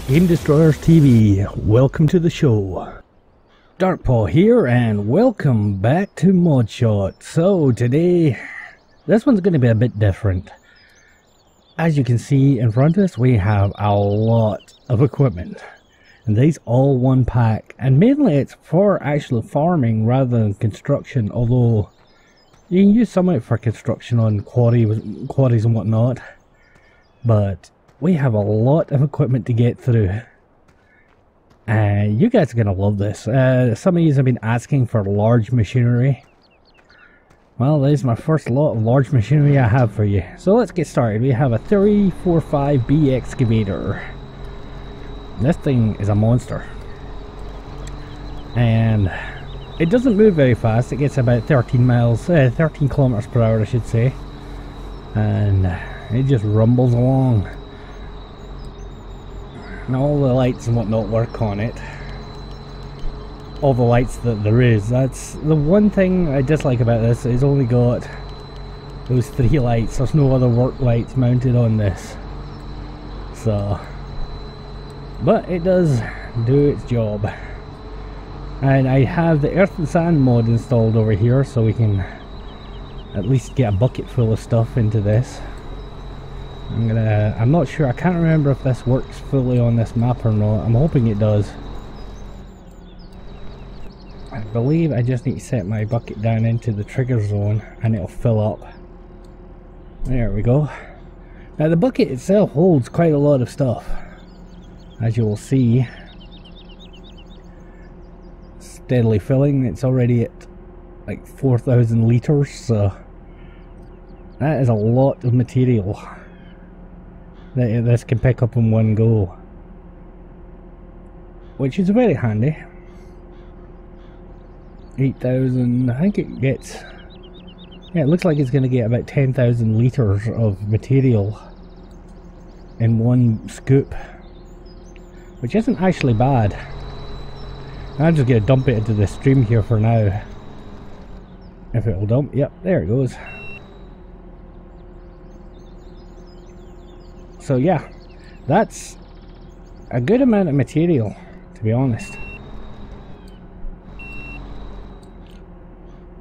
Game Destroyers TV, welcome to the show. Darkpaw here and welcome back to Modshot. So today, this one's going to be a bit different. As you can see in front of us, we have a lot of equipment. And these all one pack. And mainly it's for actual farming rather than construction, although you can use some of it for construction on quarries and whatnot. But we have a lot of equipment to get through. You guys are going to love this. Some of you have been asking for large machinery. Well, this is my first lot of large machinery I have for you. So let's get started. We have a 345B excavator. This thing is a monster. And it doesn't move very fast. It gets about 13 kilometers per hour, I should say. And it just rumbles along. And all the lights and whatnot work on it. All the lights that there is. That's the one thing I dislike about this. It's only got those 3 lights. There's no other work lights mounted on this. So, but it does do its job. And I have the earth and sand mod installed over here, so we can at least get a bucket full of stuff into this. I'm not sure, I can't remember if this works fully on this map or not. I'm hoping it does. I believe I just need to set my bucket down into the trigger zone and it'll fill up. There we go. Now the bucket itself holds quite a lot of stuff, as you will see. Steadily filling. It's already at like 4,000 litres, so that is a lot of material that this can pick up in one go, which is very handy. 8,000, I think it gets, yeah, it looks like it's going to get about 10,000 litres of material in one scoop, which isn't actually bad. I'm just going to dump it into the stream here for now. If it'll dump, yep, there it goes. So yeah, that's a good amount of material, to be honest.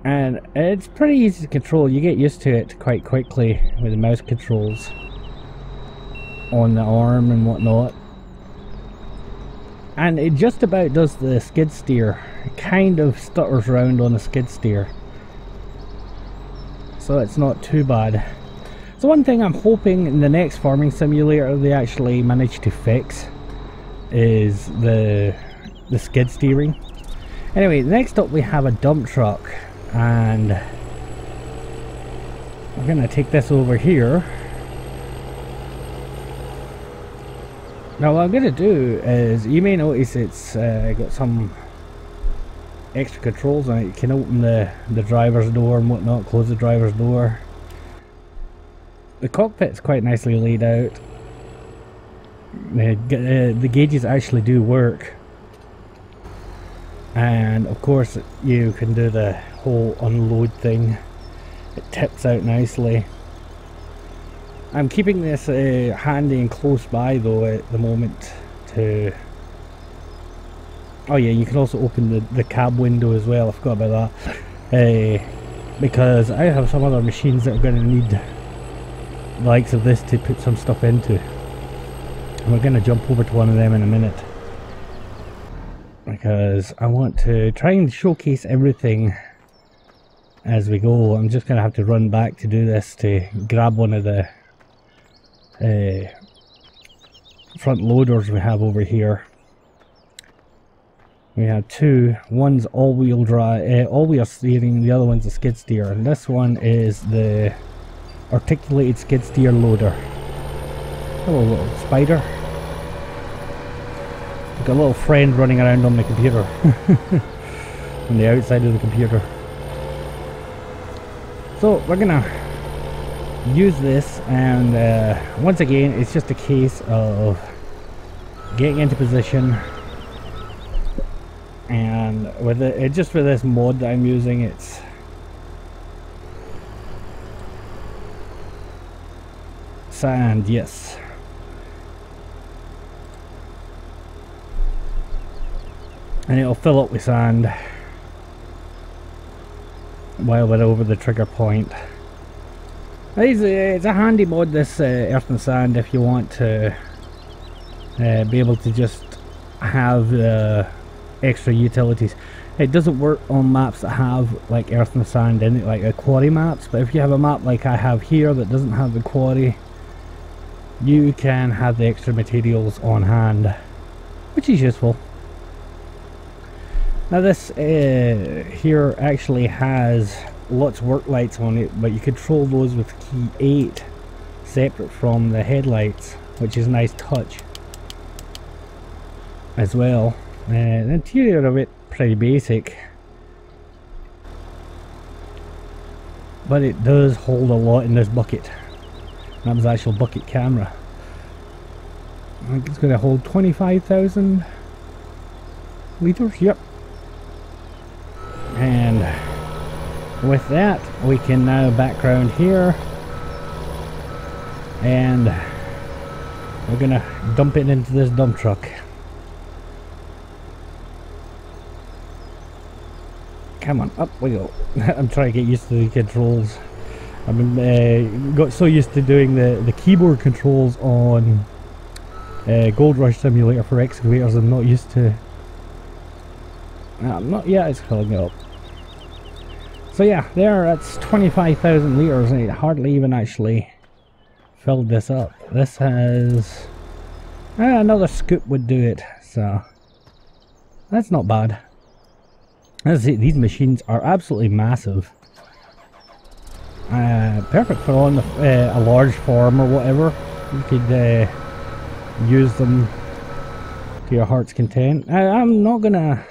And it's pretty easy to control. You get used to it quite quickly with the mouse controls on the arm and whatnot. And it just about does the skid steer. It kind of stutters around on the skid steer, so it's not too bad. So one thing I'm hoping in the next farming simulator they actually manage to fix is the skid steering. Anyway, next up we have a dump truck, and we're gonna take this over here. Now what I'm gonna do is, you may notice it's got some extra controls on it. You can open the driver's door and whatnot, close the driver's door. The cockpit's quite nicely laid out. The gauges actually do work. And of course you can do the whole unload thing. It tips out nicely. I'm keeping this handy and close by though at the moment to... Oh yeah, you can also open the cab window as well, I forgot about that. Because I have some other machines that are going to need the likes of this to put some stuff into. And we're going to jump over to one of them in a minute, because I want to try and showcase everything as we go. I'm just going to have to run back to do this to grab one of the front loaders we have over here. We have two. One's all-wheel drive, all-wheel steering. The other one's a skid steer, and this one is the articulated skid steer loader. Hello, little spider. Got a little friend running around on the computer, on the outside of the computer. So we're gonna use this, and once again, it's just a case of getting into position. And with it, just with this mod that I'm using, it's sand, yes. and it'll fill up with sand while we're over the trigger point. It's a handy mod, this earth and sand, if you want to be able to just have extra utilities. It doesn't work on maps that have like earth and sand in it, like the quarry maps, but if you have a map like I have here that doesn't have the quarry, you can have the extra materials on hand, which is useful. Now this here actually has lots of work lights on it, but you control those with key 8 separate from the headlights, which is a nice touch as well. The interior of it pretty basic, but it does hold a lot in this bucket. That was the actual bucket camera. I think it's going to hold 25,000 litres, yep. And with that, we can now background here, and we're going to dump it into this dump truck. Come on, up we go. I'm trying to get used to the controls. I've been got so used to doing the keyboard controls on Gold Rush Simulator for excavators. I'm not used to. Not yet. It's filling up. So yeah, that's 25,000 litres, and it hardly even actually filled this up. This has another scoop would do it, so that's not bad. As I say, these machines are absolutely massive. Perfect for on a large farm or whatever. You could use them to your heart's content. I'm not gonna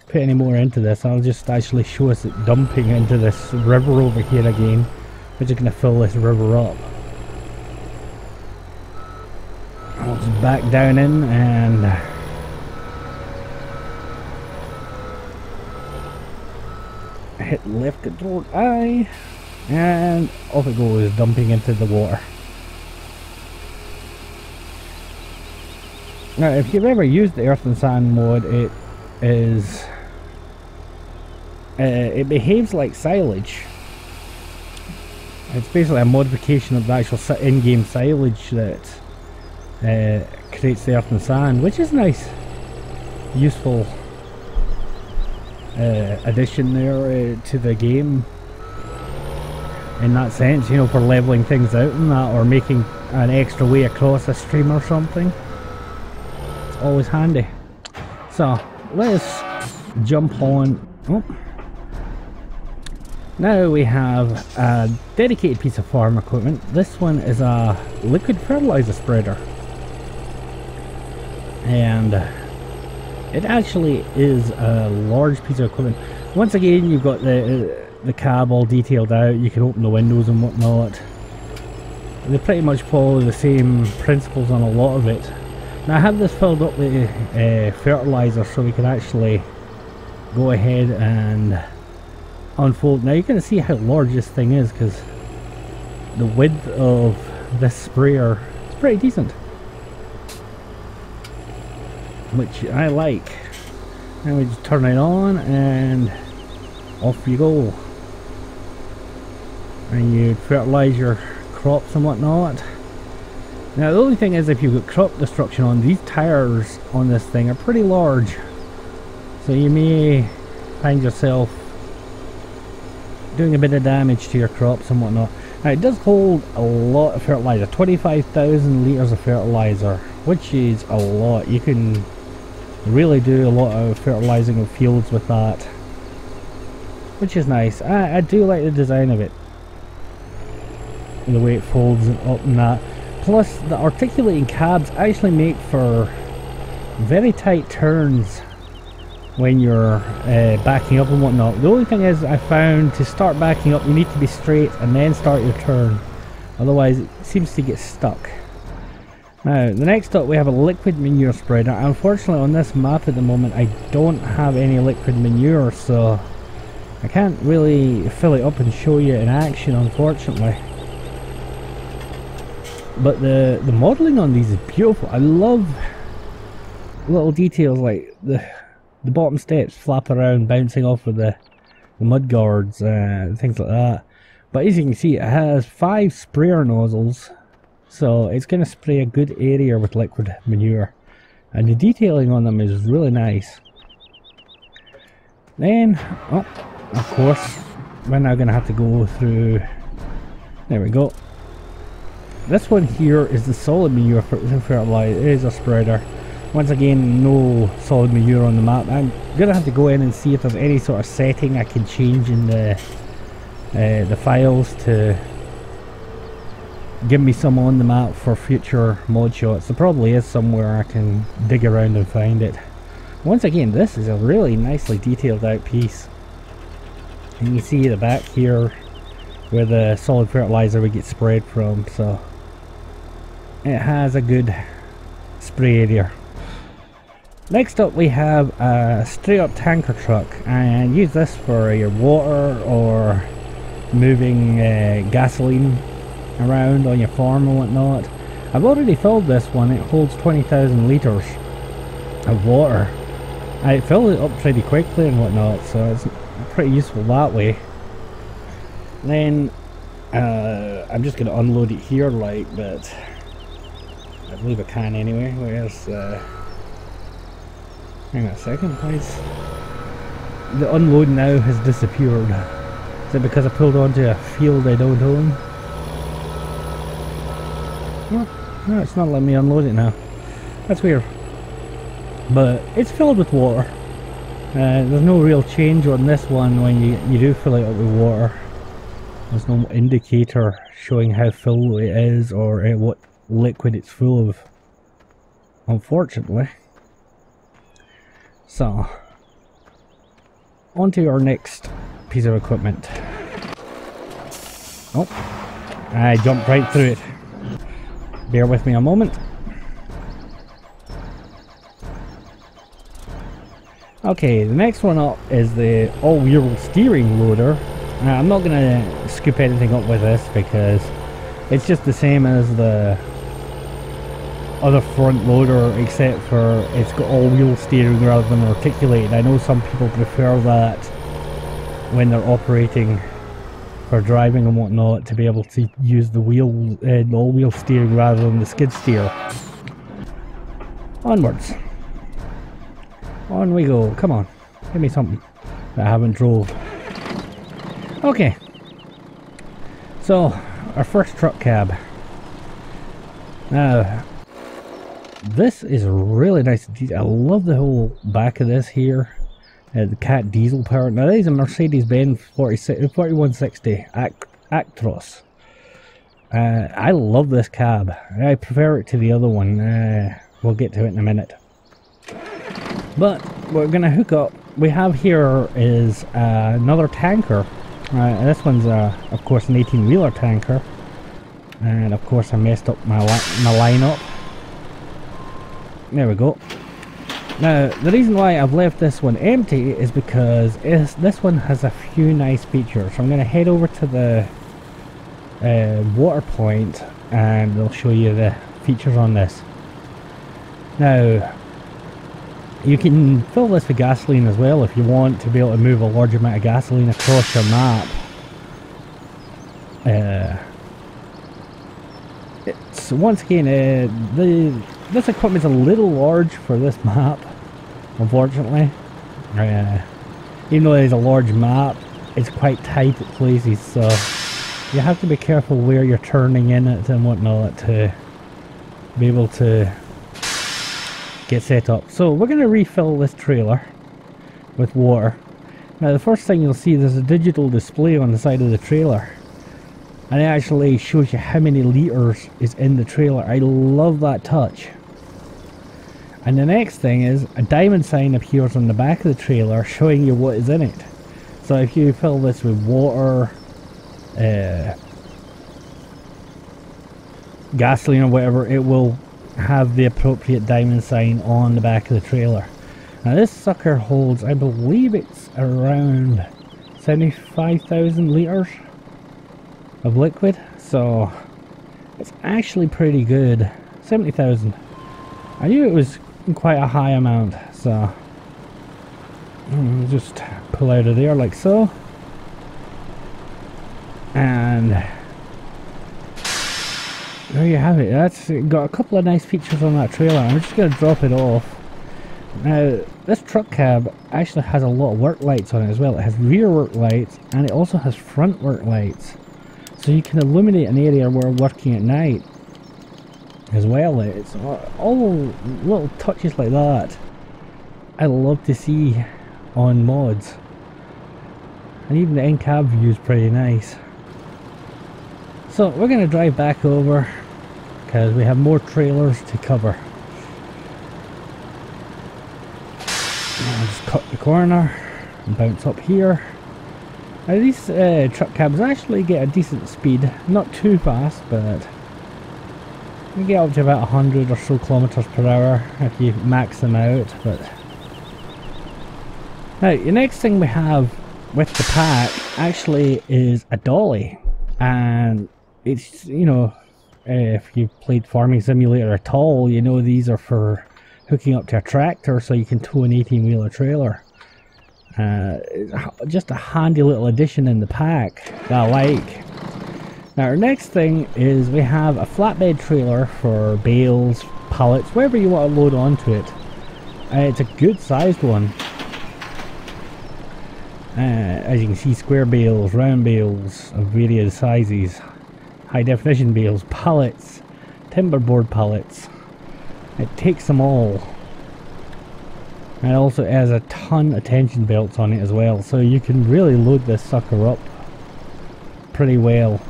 put any more into this. I'll just actually show us it dumping into this river over here again. We're just gonna fill this river up. I'll just back down in and hit left control I, and off it goes, dumping into the water. Now if you've ever used the earth and sand mod, it is it behaves like silage. It's basically a modification of the actual in-game silage that creates the earth and sand, which is nice, useful addition there to the game in that sense, you know, for leveling things out and that, or making an extra way across a stream or something. It's always handy. So let's jump on. Now we have a dedicated piece of farm equipment. This one is a liquid fertilizer spreader, and it actually is a large piece of equipment. Once again, you've got the cab all detailed out. You can open the windows and whatnot. They pretty much follow the same principles on a lot of it. Now I have this filled up with fertilizer, so we can actually go ahead and unfold. Now you can see how large this thing is, because the width of this sprayer is pretty decent, which I like. And we just turn it on and off you go, and you fertilize your crops and whatnot. Now the only thing is, if you've got crop destruction on, these tires on this thing are pretty large, so you may find yourself doing a bit of damage to your crops and whatnot. Now it does hold a lot of fertilizer, 25,000 litres of fertilizer, which is a lot. You can really do a lot of fertilizing of fields with that, which is nice. I do like the design of it, the way it folds up and that. Plus the articulating cabs actually make for very tight turns when you're backing up and whatnot. The only thing is, I found to start backing up you need to be straight and then start your turn, otherwise it seems to get stuck. Now the next up we have a liquid manure spreader. Unfortunately on this map at the moment I don't have any liquid manure, so I can't really fill it up and show you in action, unfortunately. But the modelling on these is beautiful. I love little details like the the bottom steps flap around, bouncing off of the mud guards, things like that. But as you can see, it has 5 sprayer nozzles, so it's going to spray a good area with liquid manure, and the detailing on them is really nice. Then, oh, of course, we're now going to have to go through, there we go. This one here is the solid manure fertilizer. It is a spreader. Once again, no solid manure on the map. I'm going to have to go in and see if there's any sort of setting I can change in the files to give me some on the map for future mod shots. There probably is somewhere I can dig around and find it. Once again, this is a really nicely detailed out piece. And you see the back here where the solid fertilizer would get sprayed from, so it has a good spray area. Next up we have a straight up tanker truck, and use this for your water or moving gasoline around on your farm and whatnot. I've already filled this one. It holds 20,000 litres of water. I filled it up pretty quickly and whatnot, so it's pretty useful that way. Then I'm just going to unload it here, like, but I believe I can anyway. Where's hang on a second, please. The unload now has disappeared. Is it because I pulled onto a field I don't own? No, it's not letting me unload it now. That's weird. But it's filled with water. There's no real change on this one when you do fill it up with water. There's no indicator showing how full it is or what liquid it's full of, unfortunately. So, on to our next piece of equipment. Oh, I jumped right through it. Bear with me a moment. Okay, the next one up is the all-wheel steering loader. I'm not going to scoop anything up with this because it's just the same as the other front loader, except for it's got all-wheel steering rather than articulated. I know some people prefer that when they're operating for driving and whatnot, to be able to use the all-wheel steering rather than the skid steer. Onwards. On we go. Come on, give me something that I haven't drove. Okay, so our first truck cab. Now, this is really nice. I love the whole back of this here. The cat diesel power. Now, this is a Mercedes-Benz 4160 Actros. I love this cab. I prefer it to the other one. We'll get to it in a minute. But we're going to hook up. We have here is another tanker. This one's of course an 18-wheeler tanker, and of course I messed up my lineup. There we go. Now the reason why I've left this one empty is because this one has a few nice features. So I'm going to head over to the water point and I'll show you the features on this. Now, you can fill this with gasoline as well if you want to be able to move a large amount of gasoline across your map. It's once again, this equipment's a little large for this map, unfortunately. Even though it's a large map, it's quite tight at places, so you have to be careful where you're turning in it and whatnot to be able to get set up. So we're going to refill this trailer with water. Now the first thing you'll see, there's a digital display on the side of the trailer, and it actually shows you how many litres is in the trailer. I love that touch. And the next thing is a diamond sign appears on the back of the trailer showing you what is in it. So if you fill this with water, gasoline or whatever, it will have the appropriate diamond sign on the back of the trailer. Now this sucker holds, I believe it's around 75,000 litres of liquid, so it's actually pretty good. 70,000. I knew it was quite a high amount, so Just pull out of there like so. And there you have it. That's got a couple of nice features on that trailer. I'm just going to drop it off. Now, this truck cab actually has a lot of work lights on it as well. It has rear work lights and it also has front work lights. So you can illuminate an area where working at night as well. It's all little touches like that I love to see on mods. And even the in-cab view is pretty nice. So we're going to drive back over because we have more trailers to cover. I'll just cut the corner and bounce up here. Now these truck cabs actually get a decent speed, not too fast, but you get up to about 100 or so kilometers per hour if you max them out. But now the next thing we have with the pack actually is a dolly, and it's, you know, if you've played Farming Simulator at all, you know these are for hooking up to a tractor so you can tow an 18-wheeler trailer. Just a handy little addition in the pack that I like. Now our next thing is we have a flatbed trailer for bales, pallets, whatever you want to load onto it. It's a good sized one. As you can see, square bales, round bales of various sizes, high definition bales, pallets, timber board pallets. It takes them all. And it also has a ton of tension belts on it as well, so you can really load this sucker up pretty well.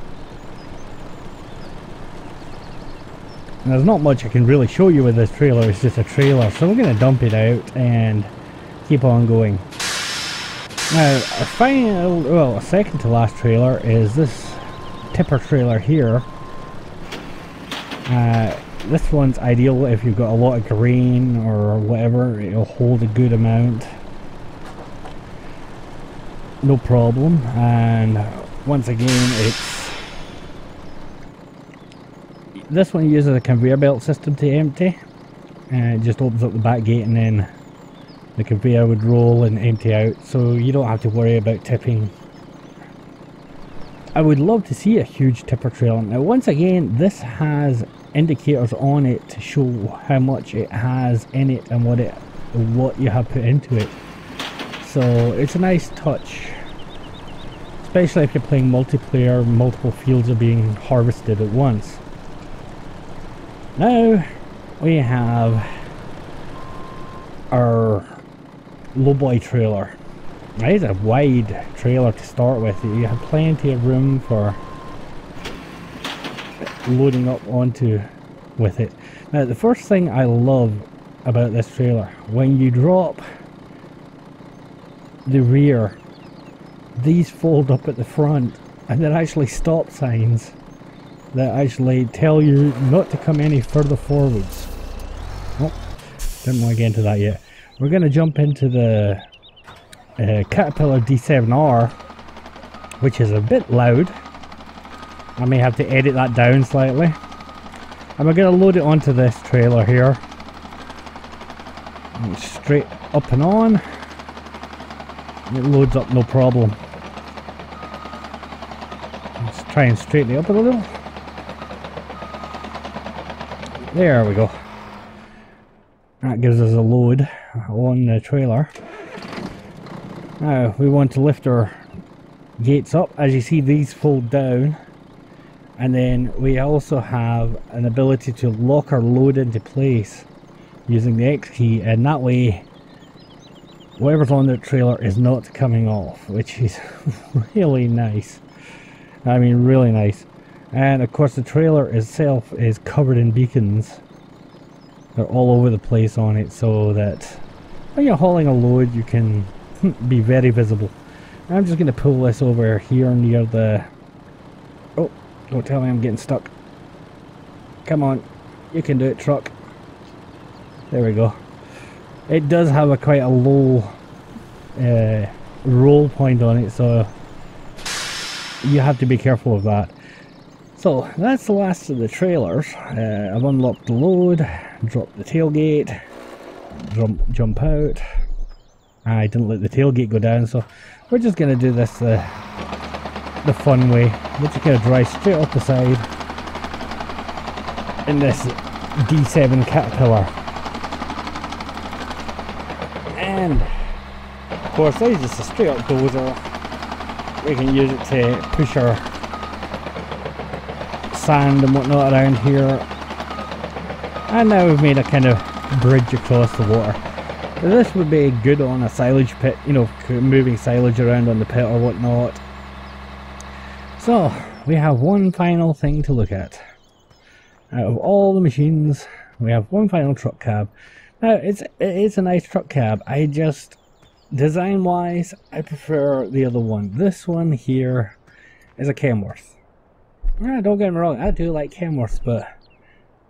And there's not much I can really show you with this trailer, it's just a trailer, so we're going to dump it out and keep on going. Now, our final, well, second to last trailer is this tipper trailer here. This one's ideal if you've got a lot of grain or whatever. It'll hold a good amount, no problem. And once again, this one uses a conveyor belt system to empty, and it just opens up the back gate and then the conveyor would roll and empty out, so you don't have to worry about tipping. I would love to see a huge tipper trailer. Now once again, this has indicators on it to show how much it has in it and what you have put into it. So it's a nice touch, especially if you're playing multiplayer, multiple fields are being harvested at once. Now we have our lowboy trailer. Now, it's a wide trailer to start with. You have plenty of room for loading up onto with it. Now the first thing I love about this trailer, when you drop the rear, these fold up at the front, and they're actually stop signs that actually tell you not to come any further forwards. Oh, didn't want to get into that yet. We're going to jump into the Caterpillar D7R, which is a bit loud. I may have to edit that down slightly. And we're going to load it onto this trailer here. And straight up and on. And it loads up no problem. Let's try and straighten it up a little. There we go. That gives us a load on the trailer. Now we want to lift our gates up. As you see, these fold down, and then we also have an ability to lock our load into place using the X key, and that way whatever's on the trailer is not coming off, which is really nice. I mean, really nice. And of course the trailer itself is covered in beacons. They're all over the place on it, so that when you're hauling a load you can be very visible. I'm just going to pull this over here near the... Oh, don't tell me I'm getting stuck. Come on, you can do it, truck. There we go. It does have quite a low roll point on it, so you have to be careful of that. So that's the last of the trailers. I've unlocked the load, dropped the tailgate, jump out. I didn't let the tailgate go down, so we're just going to do this the fun way. We're just going to drive straight up the side in this D7 Caterpillar. And of course this is just a straight up dozer. We can use it to push our sand and whatnot around here. And now we've made a kind of bridge across the water. So this would be good on a silage pit, you know, moving silage around on the pit or whatnot. So we have one final thing to look at. Out of all the machines, we have one final truck cab. Now it's a nice truck cab. I just, design wise, I prefer the other one. This one here is a Kenworth. Yeah, don't get me wrong, I do like Kenworths, but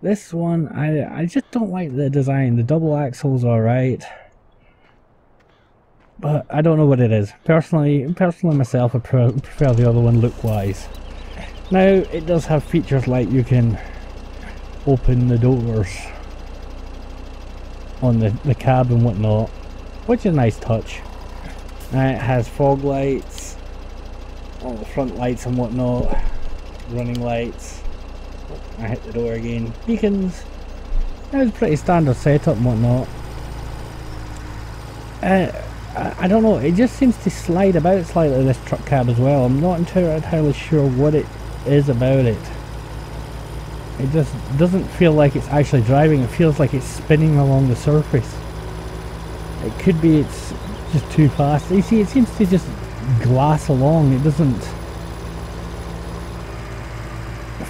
this one I just don't like the design. The double axle's alright, but I don't know what it is. Personally myself, I prefer the other one look wise. Now it does have features like you can open the doors on the cab and whatnot, which is a nice touch. It has fog lights, all the front lights and whatnot, running lights. I hit the door again. Beacons. It's pretty standard setup and whatnot. I don't know, it just seems to slide about slightly, this truck cab as well. I'm not entirely sure what it is about it. It just doesn't feel like it's actually driving, it feels like it's spinning along the surface. It could be it's just too fast. You see, it seems to just glass along, it doesn't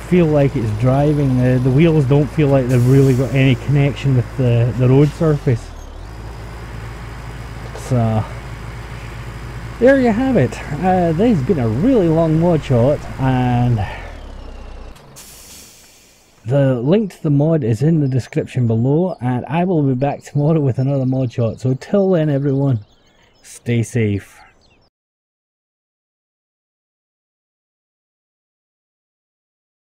feel like it's driving. The wheels don't feel like they've really got any connection with the road surface. So there you have it. This has been a really long mod shot, and the link to the mod is in the description below, and I will be back tomorrow with another mod shot. So till then everyone, stay safe.